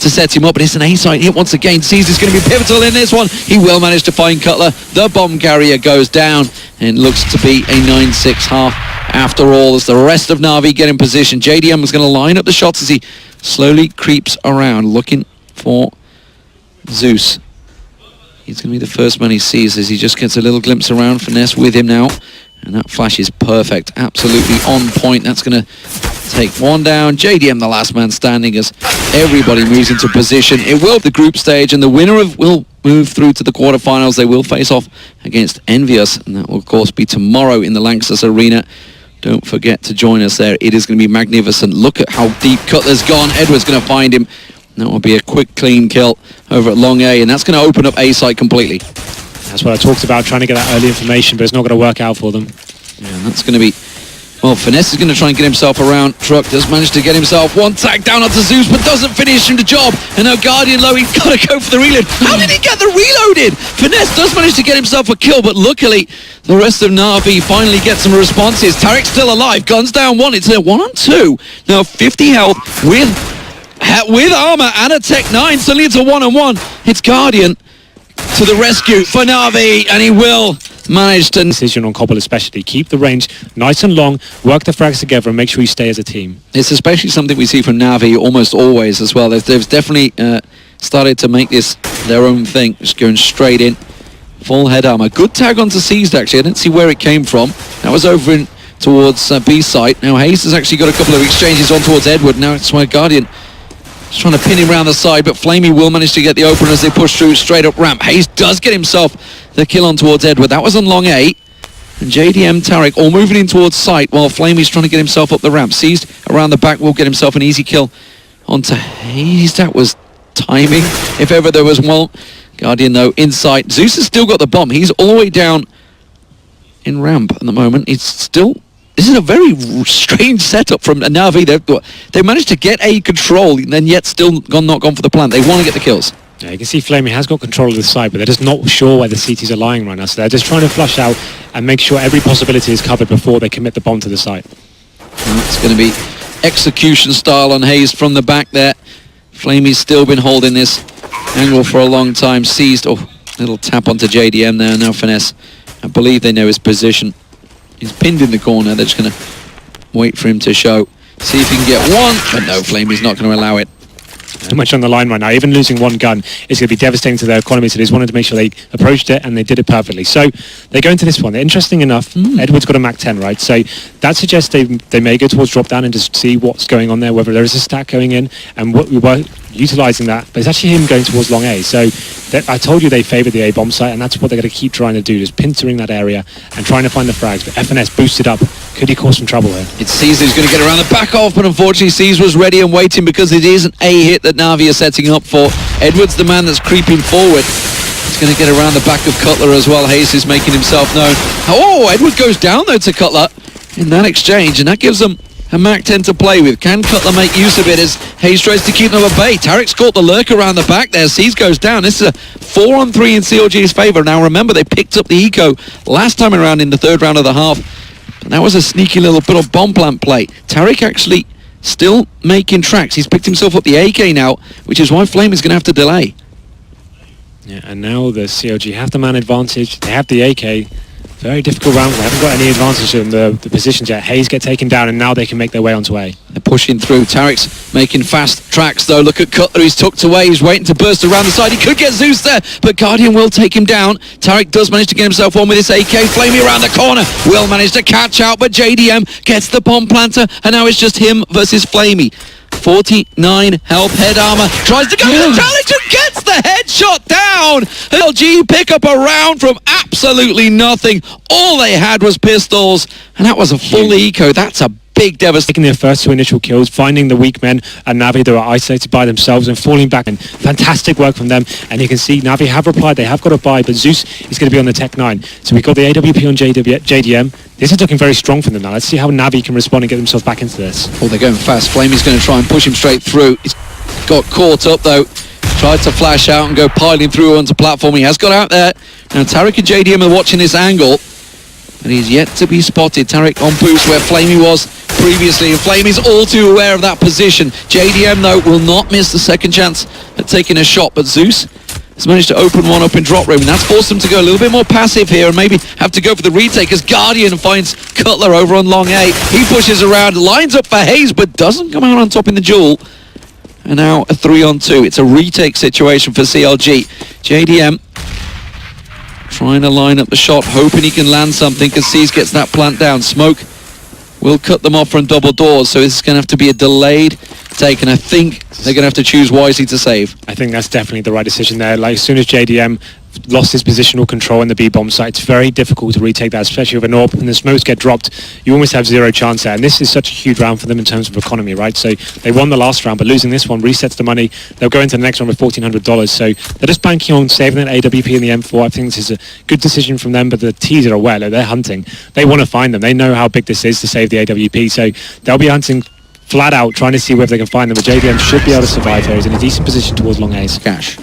to set him up, but it's an A-side hit once again. Sees is going to be pivotal in this one. He will manage to find Cutler. The bomb carrier goes down and looks to be a 9-6 half after all, as the rest of NaVi get in position. JDM is going to line up the shots as he slowly creeps around looking for Zeus. He's going to be the first man he sees as he just gets a little glimpse around. Finesse with him now. And that flash is perfect. Absolutely on point. That's going to take one down. JDM the last man standing as everybody moves into position. It will be the group stage, and the winner will move through to the quarterfinals. They will face off against Envious, and that will of course be tomorrow in the Lanxess Arena. Don't forget to join us there. It is going to be magnificent. Look at how deep Cutler's gone. Edward's going to find him. That will be a quick, clean kill over at Long A, and that's going to open up A site completely. That's what I talked about, trying to get that early information, but it's not going to work out for them. Yeah, and that's going to be... Well, Finesse is going to try and get himself around. Truck does manage to get himself one tag down onto Zeus, but doesn't finish him the job. And now Guardian low, he's got to go for the reload. How did he get the reloaded? Finesse does manage to get himself a kill, but luckily the rest of NaVi finally get some responses. Tarek's still alive, guns down one. It's a 1-on-2. Now 50 health with armor and a Tech 9. Suddenly it's a 1-on-1. It's Guardian to the rescue for NaVi, and he will manage to... Decision on Cobble especially. Keep the range nice and long, work the frags together, and make sure you stay as a team. It's especially something we see from NaVi almost always as well. They've definitely started to make this their own thing, just going straight in. Full head armor. Good tag onto Seized, actually. I didn't see where it came from. That was over in towards B site. Now Hayes has actually got a couple of exchanges on towards Edward. Now it's where Guardian is trying to pin him around the side, but Flamey will manage to get the opener as they push through straight up ramp. Hayes does get himself the kill on towards Edward. That was on Long A. And JDM, Tarek all moving in towards site while Flamey's trying to get himself up the ramp. Seized around the back will get himself an easy kill onto Hayes. That was timing, if ever there was one. Guardian though in sight. Zeus has still got the bomb. He's all the way down in ramp at the moment. It's still... This is a very strange setup from NaVi. They've managed to get A control and yet still not gone for the plant. They want to get the kills. Yeah, you can see Flamey has got control of the side, but they're just not sure where the CTs are lying right now. So they're just trying to flush out and make sure every possibility is covered before they commit the bomb to the site. And it's going to be execution style on Hayes from the back there. Flamey's still been holding this angle for a long time. Seized. Oh, little tap onto JDM there. Now Finesse. I believe they know his position. He's pinned in the corner. They're just going to wait for him to show. See if he can get one. But no, Flamey's not going to allow it. Too much on the line right now. Even losing one gun is going to be devastating to their economy, so they just wanted to make sure they approached it, and they did it perfectly. So they go into this one. Interesting enough, Edward's got a Mac 10, right? So that suggests they may go towards drop down and just see what's going on there, whether there is a stack going in, and what we were utilising that. But it's actually him going towards long A. So I told you they favoured the A bomb site, and that's what they're going to keep trying to do, just pintering that area and trying to find the frags. But FNS boosted up. Could he cause some trouble here? It's Caesar who's going to get around the back off, but unfortunately Caesar was ready and waiting because it is an A hit that NaVi are setting up for. Edward's the man that's creeping forward. He's going to get around the back of Cutler as well. Hayes is making himself known. Oh, Edward goes down though to Cutler in that exchange, and that gives them a Mac 10 to play with. Can Cutler make use of it as Hayes tries to keep them at bay? Tarek's caught the lurk around the back there. Seas goes down. This is a 4-on-3 in CLG's favour. Now remember, they picked up the eco last time around in the third round of the half. And that was a sneaky little bit of bomb plant play. Tarek actually still making tracks. He's picked himself up the AK now, which is why Flame is going to have to delay. Yeah, and now the CLG have the man advantage. They have the AK. Very difficult round. They haven't got any advantage in the positions yet. Hayes get taken down, and now they can make their way onto A. They're pushing through. Tarek's making fast tracks, though. Look at Cutler. He's tucked away. He's waiting to burst around the side. He could get Zeus there, but Guardian will take him down. Tarek does manage to get himself on with this AK. Flamey around the corner. Will manage to catch out, but JDM gets the bomb planter, and now it's just him versus Flamey. 49 health, head armor, tries to go to the challenge and gets the headshot down. CLG pick up a round from absolutely nothing. All they had was pistols, and that was a full eco. That's a big devastation. Taking their first two initial kills, finding the weak men, and NaVi, they were isolated by themselves and falling back. And fantastic work from them. And you can see NaVi have replied. They have got a buy, but Zeus is going to be on the Tech 9. So we've got the AWP on JDM. This is looking very strong for them now. Let's see how NaVi can respond and get themselves back into this. Oh, they're going fast. Flamey's going to try and push him straight through. He's got caught up, though. Tried to flash out and go piling through onto platform. He has got out there. Now Tarek and JDM are watching this angle, but he's yet to be spotted. Tarek on boost where Flamey was. previously, and Flame is all too aware of that position. JDM, though, will not miss the second chance at taking a shot, but Zeus has managed to open one up in drop room, and that's forced him to go a little bit more passive here and maybe have to go for the retake as Guardian finds Cutler over on long A. He pushes around, lines up for Hayes, but doesn't come out on top in the duel. And now a 3-on-2. It's a retake situation for CLG. JDM trying to line up the shot, hoping he can land something because C's gets that plant down. Smoke will cut them off from double doors, so this is going to have to be a delayed take, and I think they're going to have to choose wisely to save. I think that's definitely the right decision there. Like, as soon as JDM lost his positional control in the B-bomb site, it's very difficult to retake that, especially with an AWP, and the smokes get dropped, you almost have zero chance there. And this is such a huge round for them in terms of economy, right? So they won the last round, but losing this one resets the money. They'll go into the next round with $1,400. So they're just banking on saving that AWP in the M4. I think this is a good decision from them, but the T's are aware, they're hunting. They want to find them. They know how big this is to save the AWP, so they'll be hunting flat out, trying to see whether they can find them. But JDM should be able to survive here. He's in a decent position towards long A's. Cash.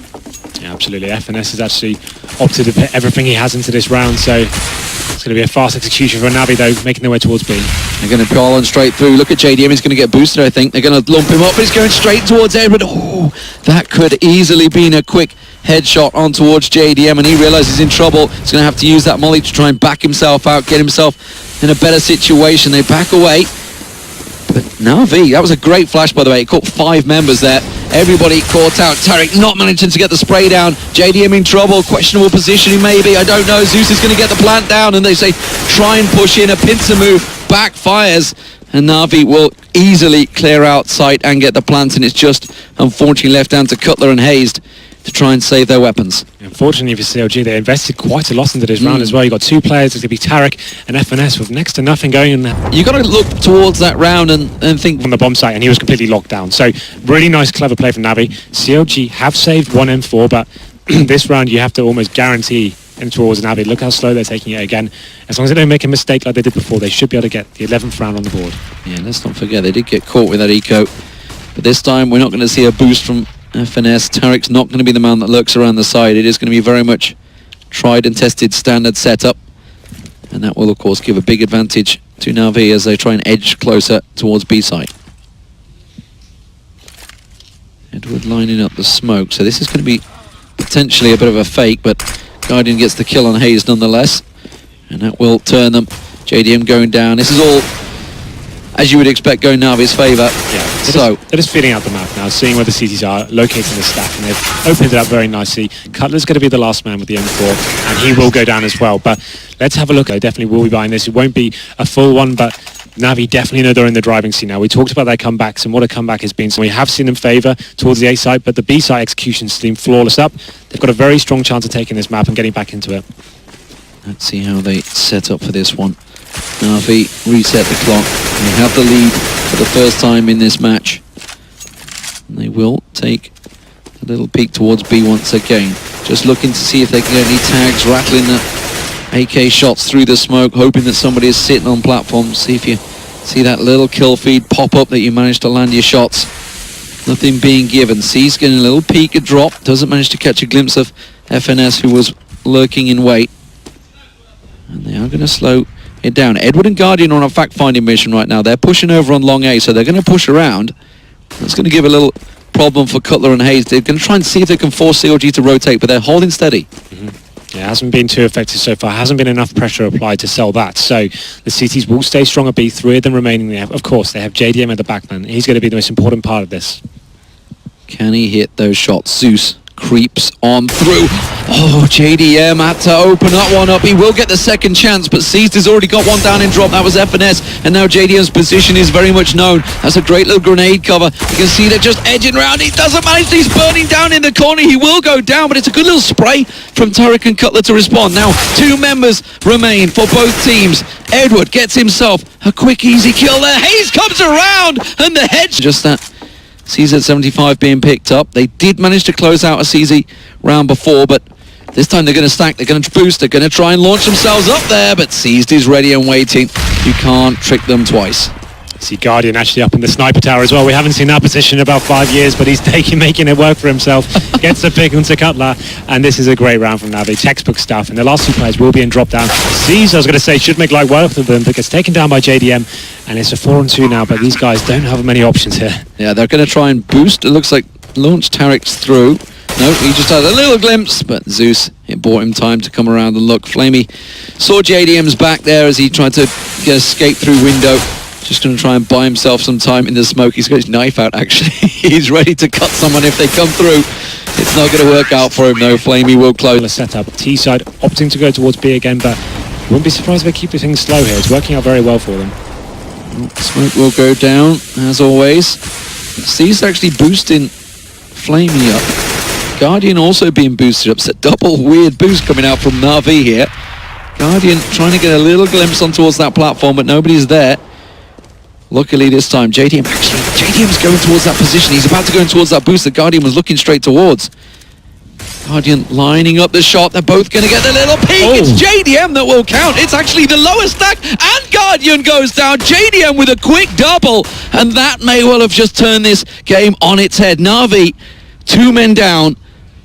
Yeah, absolutely. FNS has actually opted to put everything he has into this round, so it's going to be a fast execution for NaVi, though, making their way towards B. They're going to pull on straight through. Look at JDM, he's going to get boosted, I think. They're going to lump him up, but he's going straight towards Edward. Oh, that could easily been a quick headshot on towards JDM, and he realizes he's in trouble. He's going to have to use that molly to try and back himself out, get himself in a better situation. They back away. But NaVi, that was a great flash, by the way. It caught 5 members there. Everybody caught out. Tarek not managing to get the spray down. JDM in trouble. Questionable positioning, maybe. I don't know. Zeus is going to get the plant down, and they say try and push in. A pincer move backfires, and NaVi will easily clear out sight and get the plant, and it's just unfortunately left down to Cutler and Hayes to try and save their weapons. Unfortunately for CLG, they invested quite a lot into this round as well. You've got 2 players, it's going to be Tarek and FNS with next to nothing going in there. You've got to look towards that round and think... On the bomb site, and he was completely locked down. So, really nice, clever play from NaVi. CLG have saved one M4, but this round you have to almost guarantee in towards NaVi. Look how slow they're taking it again. As long as they don't make a mistake like they did before, they should be able to get the 11th round on the board. Yeah, let's not forget, they did get caught with that eco. But this time, we're not going to see a boost from FNS. Tarek's not going to be the man that lurks around the side. It is going to be very much tried and tested standard setup, and that will of course give a big advantage to NaVi as they try and edge closer towards B side. Edward lining up the smoke, so this is going to be potentially a bit of a fake, but Guardian gets the kill on Hayes nonetheless, and that will turn them. JDM going down. This is all, as you would expect, going NaVi's favour. Yeah, so they're just feeding out the map now, seeing where the CTs are, locating the stack, and they've opened it up very nicely. Cutler's going to be the last man with the M4, and he will go down as well. But let's have a look. I definitely will be buying this. It won't be a full one, but NaVi definitely know they're in the driving seat now. We talked about their comebacks and what a comeback has been. So we have seen them favour towards the A side, but the B side execution seem flawless up. They've got a very strong chance of taking this map and getting back into it. Let's see how they set up for this one. NaVi reset the clock. They have the lead for the first time in this match. And they will take a little peek towards B once again. Just looking to see if they can get any tags, rattling the AK shots through the smoke, hoping that somebody is sitting on platform. See if you see that little kill feed pop up that you managed to land your shots. Nothing being given. C's getting a little peek, a drop. Doesn't manage to catch a glimpse of FNS, who was lurking in wait. And they are going to slow it down. Edward and Guardian are on a fact-finding mission right now. They're pushing over on long A, so they're going to push around. That's going to give a little problem for Cutler and Hayes. They're going to try and see if they can force CLG to rotate, but they're holding steady. Yeah, it hasn't been too effective so far. Hasn't been enough pressure applied to sell that. So the CTs will stay strong at B. 3 of them remaining there. Of course, they have JDM at the backman. He's going to be the most important part of this. Can he hit those shots? Zeus creeps on through. Oh, JDM had to open that one up. He will get the second chance, but Seized has already got one down in drop. That was FNS, and now JDM's position is very much known. That's a great little grenade cover. You can see they're just edging around. He doesn't manage. He's burning down in the corner. He will go down, but it's a good little spray from Tarek and Cutler to respond. Now, 2 members remain for both teams. Edward gets himself a quick, easy kill there. Hayes comes around, and the head... Just that CZ75 being picked up. They did manage to close out a CZ round before, but this time they're going to stack, they're going to boost, they're going to try and launch themselves up there, but Seized is ready and waiting. You can't trick them twice. See Guardian actually up in the sniper tower as well. We haven't seen that position in about 5 years, but he's making it work for himself. Gets the pick onto Cutler, and this is a great round from NaVi. Textbook stuff, and the last two players will be in drop down. Seas, I was going to say, should make light work of them, but gets taken down by JDM, and it's a 4-on-2 now, but these guys don't have many options here. Yeah, they're going to try and boost. It looks like launch Tarek's through. No, he just had a little glimpse, but Zeus, it bought him time to come around and look. Flamey saw JDM's back there as he tried to get escape through window. Just going to try and buy himself some time in the smoke. He's got his knife out, actually. He's ready to cut someone if they come through. It's not going to work out for him, though. Flamey will close. The setup, T side opting to go towards B again, but wouldn't be surprised if they keep things slow here. It's working out very well for them. Smoke will go down, as always. C's actually boosting Flamey up. Guardian also being boosted up. It's a double weird boost coming out from NaVi here. Guardian trying to get a little glimpse on towards that platform, but nobody's there. Luckily this time, JDM's going towards that position. He's about to go in towards that boost that Guardian was looking straight towards. Guardian lining up the shot. They're both going to get the little peek. Oh. It's JDM that will count. It's actually the lowest stack, and Guardian goes down. JDM with a quick double, and that may well have just turned this game on its head. NaVi, 2 men down,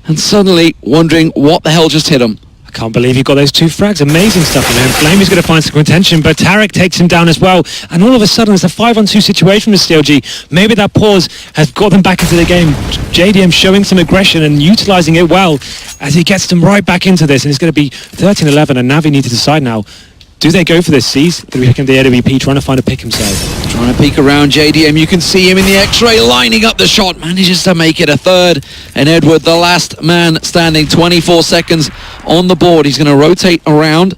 and suddenly wondering what the hell just hit him. Can't believe he got those 2 frags. Amazing stuff from him. Flamey's going to find some contention, but Tarek takes him down as well. And all of a sudden, it's a 5-on-2 situation with CLG. Maybe that pause has got them back into the game. JDM showing some aggression and utilising it well as he gets them right back into this. And it's going to be 13-11, and NaVi need to decide now. Do they go for this? C's going to be picking the AWP, trying to find a pick himself. Trying to peek around JDM. You can see him in the X-ray lining up the shot. Manages to make it a third. And Edward, the last man standing, 24 seconds on the board. He's going to rotate around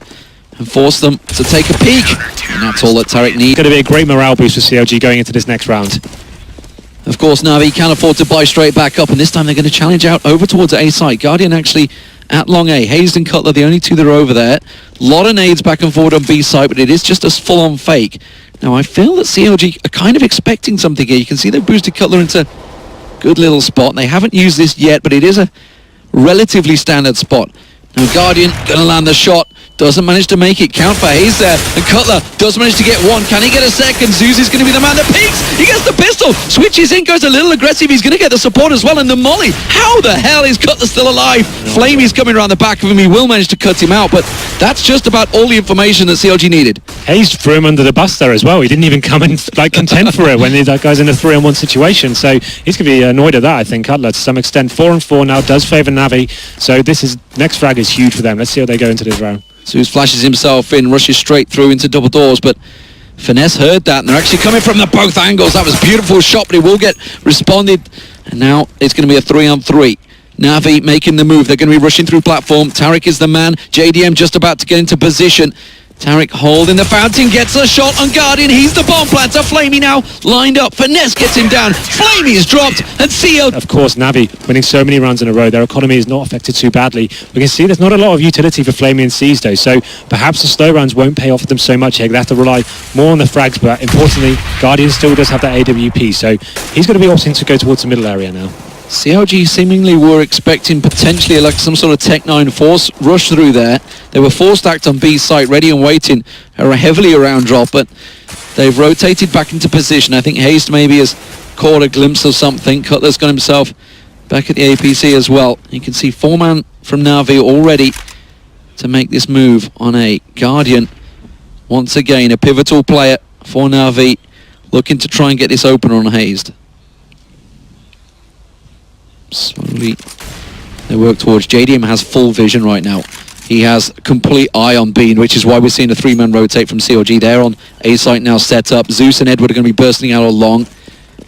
and force them to take a peek. And that's all that Tarek needs. Going to be a great morale boost for CLG going into this next round. Of course, NaVi can't afford to buy straight back up. And this time they're going to challenge out over towards A site. Guardian actually at long A. Hazed and Cutler, the only 2 that are over there. A lot of nades back and forward on B side, but it is just a full-on fake. Now, I feel that CLG are kind of expecting something here. You can see they've boosted Cutler into a good little spot. They haven't used this yet, but it is a relatively standard spot. Now, Guardian going to land the shot. Doesn't manage to make it count for Hayes there. And Cutler does manage to get 1. Can he get a second? Zeus is going to be the man that peaks. He gets the pistol. Switches in, goes a little aggressive. He's going to get the support as well. And the molly. How the hell is Cutler still alive? Flamey's coming around the back of him. He will manage to cut him out. But that's just about all the information that CLG needed. Hayes threw him under the bus there as well. He didn't even come and contend for it when that guy's in a 3-on-1 situation. So he's going to be annoyed at that, I think. Cutler, to some extent, 4-on-4 now does favour NaVi. So this is next frag is huge for them. Let's see how they go into this round. Zeus flashes himself in, rushes straight through into double doors, but Finesse heard that, and they're actually coming from the both angles. That was a beautiful shot, but it will get responded. And now it's going to be a 3-on-3. NaVi making the move. They're going to be rushing through platform. Tarek is the man. JDM just about to get into position. Tarek holding the fountain, gets a shot on Guardian. He's the bomb planter. Flamey now lined up. Finesse gets him down. Flamey is dropped and sealed. Of course, NaVi winning so many rounds in a row. Their economy is not affected too badly. We can see there's not a lot of utility for Flamey and C's though, so perhaps the slow rounds won't pay off for them so much here. They have to rely more on the frags, but importantly, Guardian still does have that AWP, so he's going to be opting to go towards the middle area now. CLG seemingly were expecting potentially like some sort of Tech 9 force rush through there. They were 4-stacked on B site, ready and waiting, heavily around drop, but they've rotated back into position. I think Haste maybe has caught a glimpse of something. Cutler's got himself back at the APC as well. You can see 4-man from NaVi already to make this move on A. Guardian, once again, a pivotal player for NaVi, looking to try and get this open on Hazed. Slowly they work towards. JDM has full vision right now. He has complete eye on Bean, which is why we're seeing a 3-man rotate from CLG. They're on A site now set up. Zeus and Edward are going to be bursting out along.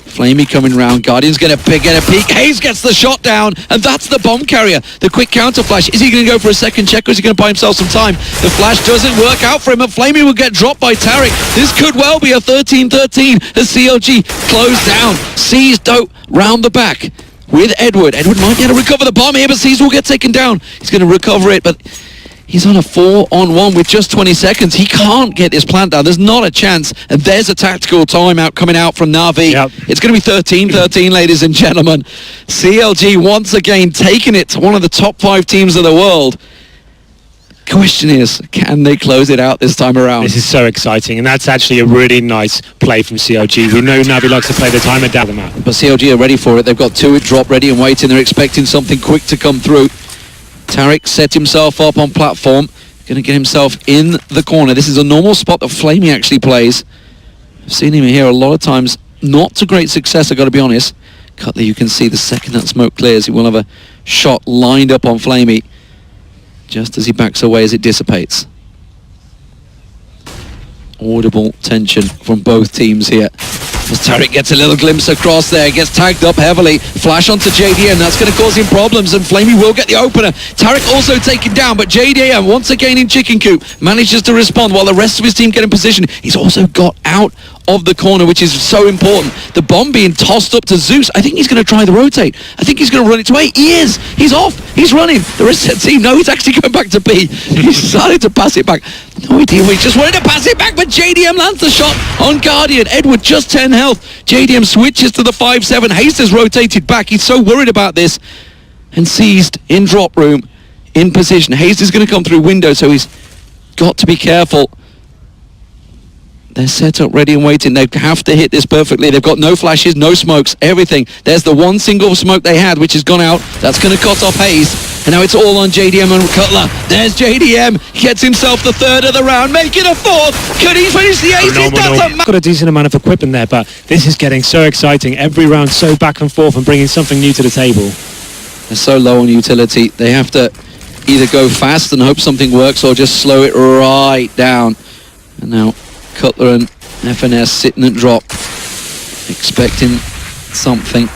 Flamey coming round. Guardian's going to get a peek. Hayes gets the shot down, and that's the bomb carrier. The quick counter flash. Is he going to go for a second check, or is he going to buy himself some time? The flash doesn't work out for him, and Flamey will get dropped by Tarek. This could well be a 13-13 as CLG close down. C's dope round the back with Edward. Edward might be able to recover the bomb here, but C's will get taken down. He's going to recover it, but he's on a 4-on-1 with just 20 seconds. He can't get this plant down. There's not a chance. And there's a tactical timeout coming out from NaVi. Yep. It's going to be 13-13, ladies and gentlemen. CLG once again taking it to one of the top 5 teams of the world. question is, can they close it out this time around? This is so exciting, and that's actually a really nice play from CLG. We know NaVi likes to play the timer down the map. But CLG are ready for it. They've got two at drop ready and waiting. They're expecting something quick to come through. Tarek set himself up on platform. Going to get himself in the corner. This is a normal spot that Flamey actually plays. I've seen him here a lot of times. Not to great success, I've got to be honest. Cutler, you can see the second that smoke clears, he will have a shot lined up on Flamey just as he backs away as it dissipates. Audible tension from both teams here. As Tarek gets a little glimpse across there, gets tagged up heavily. Flash onto JDM, that's going to cause him problems, and Flamey will get the opener. Tarek also taken down, but JDM, once again in chicken coop, manages to respond while the rest of his team get in position. He's also got out of the corner, which is so important. The bomb being tossed up to Zeus. I think he's going to try the rotate. I think he's going to run its way. He is. He's off. He's running. The rest of the team, no, he's actually going back to B. He's decided to pass it back. No idea. We just wanted to pass it back, but JDM lands the shot on Guardian. Edward just 10 health. JDM switches to the 5-7. Haste has rotated back. He's so worried about this. And seized in drop room, in position. Haste is going to come through window, so he's got to be careful. They're set up, ready and waiting. They have to hit this perfectly. They've got no flashes, no smokes, everything. There's the one single smoke they had, which has gone out. That's going to cut off Haze. And now it's all on JDM and Cutler. There's JDM. Gets himself the third of the round, making a fourth. Could he finish the ace? That's got a decent amount of equipment there, but this is getting so exciting. Every round so back and forth and bringing something new to the table. They're so low on utility. They have to either go fast and hope something works or just slow it right down. And now Cutler and FNS sitting at drop, expecting something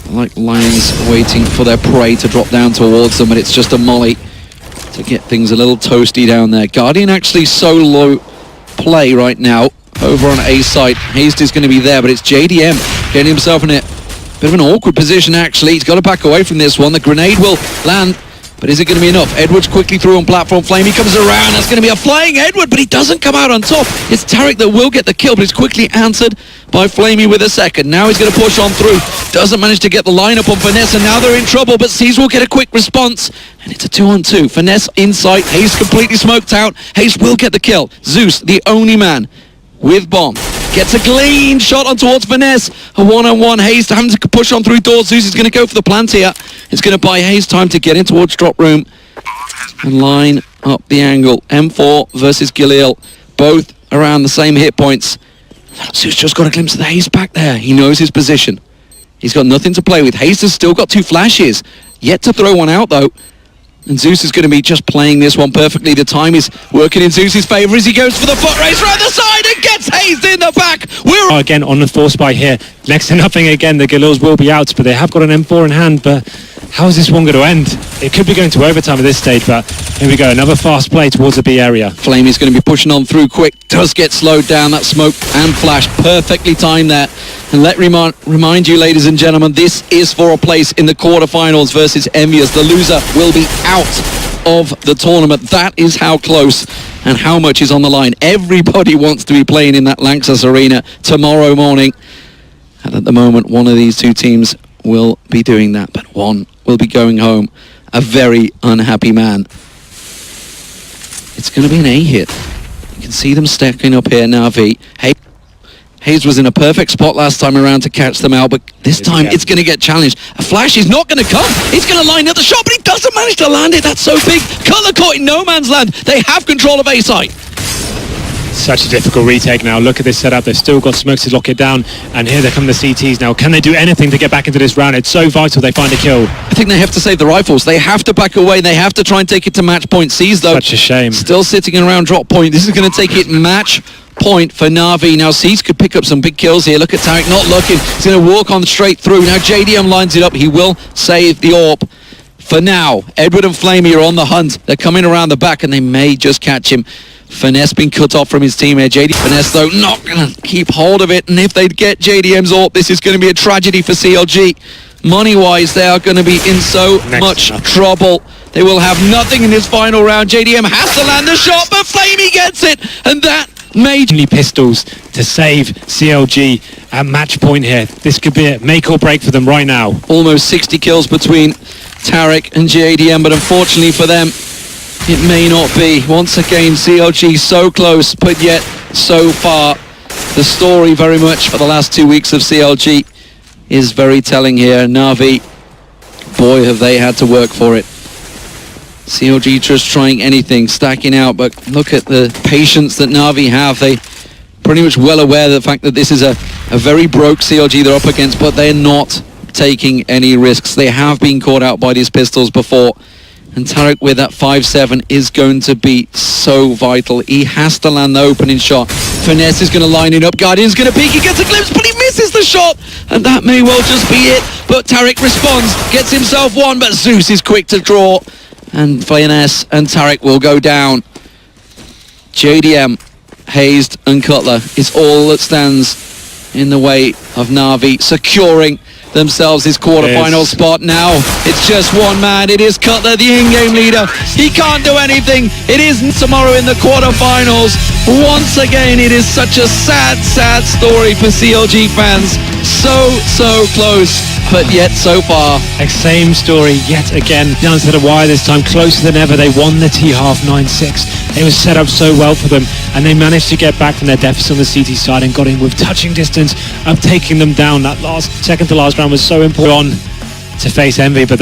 like lions waiting for their prey to drop down towards them, and it's just a molly to get things a little toasty down there. Guardian actually solo play right now over on A side. Haste is going to be there, but it's JDM getting himself in a bit of an awkward position actually. He's got to back away from this one. The grenade will land, but is it going to be enough? Edward's quickly through on platform. Flamey comes around. That's going to be a flying Edward, but he doesn't come out on top. It's Tarek that will get the kill, but it's quickly answered by Flamey with a second. Now he's going to push on through. Doesn't manage to get the lineup on Finesse, and now they're in trouble, but C's will get a quick response, and it's a 2-on-2. Finesse inside. Hayes completely smoked out. Hayes will get the kill. Zeus, the only man with bomb, gets a clean shot on towards Finesse. A one-on-one. Hayes having to push on through doors. Zeus is going to go for the plant here. It's going to buy Hayes time to get in towards drop room and line up the angle. M4 versus Galil, both around the same hit points. Zeus just got a glimpse of the Hayes back there. He knows his position. He's got nothing to play with. Hayes has still got two flashes. Yet to throw one out though. And Zeus is going to be just playing this one perfectly. The time is working in Zeus's favour as he goes for the foot race right the side and gets Hayes in the back. We're again on the force buy here. Next to nothing again. The Galils will be out, but they have got an M4 in hand. But how is this one going to end? It could be going to overtime at this stage, but here we go. Another fast play towards the B area. Flame is going to be pushing on through quick. Does get slowed down. That smoke and flash perfectly timed there. And let remind you, ladies and gentlemen, this is for a place in the quarterfinals versus Envious. The loser will be out of the tournament. That is how close and how much is on the line. Everybody wants to be playing in that Lanxess Arena tomorrow morning. And at the moment, one of these two teams will be doing that, but one will be going home. A very unhappy man. It's going to be an A hit. You can see them stacking up here, NaVi. Hayes was in a perfect spot last time around to catch them out, but this time it's going to get challenged. A flash is not going to come. He's going to line up the shot, but he doesn't manage to land it. That's so big. Cutler caught in no man's land. They have control of A site. Such a difficult retake now. Look at this setup. They've still got smokes to lock it down, and here they come the CTs now. Can they do anything to get back into this round? It's so vital they find a kill. I think they have to save the rifles. They have to back away. They have to try and take it to match point. C's though, such a shame. Still sitting around drop point. This is going to take it match point for NaVi. Now C's could pick up some big kills here. Look at Tarek not looking. He's going to walk on straight through. Now JDM lines it up. He will save the AWP. For now, Edward and Flamey are on the hunt. They're coming around the back and they may just catch him. Finesse being cut off from his team here. Finesse though not going to keep hold of it, and if they get JDM's AWP, this is going to be a tragedy for CLG. Money-wise, they are going to be in so much trouble. They will have nothing in this final round. JDM has to land the shot, but Flamey gets it, and that majorly pistols to save CLG at match point here. This could be a make or break for them right now. Almost 60 kills between Tarek and JDM, but unfortunately for them, it may not be. Once again, CLG so close, but yet so far. The story very much for the last 2 weeks of CLG is very telling here. NaVi, boy, have they had to work for it. CLG just trying anything, stacking out, but look at the patience that NaVi have. They pretty much well aware of the fact that this is a very broke CLG they're up against, but they're not taking any risks. They have been caught out by these pistols before, and Tarek with that 5-7 is going to be so vital. He has to land the opening shot. Finesse is going to line it up. Guardian's going to peek. He gets a glimpse, but he misses the shot, and that may well just be it. But Tarek responds, gets himself one, but Zeus is quick to draw, and Finesse and Tarek will go down. JDM, Hazed and Cutler is all that stands in the way of NaVi securing themselves his quarterfinal spot. Now it's just one man. It is Cutler, the in-game leader. He can't do anything. It is tomorrow in the quarterfinals. Once again, it is such a sad story for CLG fans. So close, but yet so far. Same story yet again. Down to the wire this time, closer than ever. They won the T-half 9-6. It was set up so well for them, and they managed to get back from their deficit on the CT side and got in with touching distance of taking them down. That second to last round was so important to face Envy, but that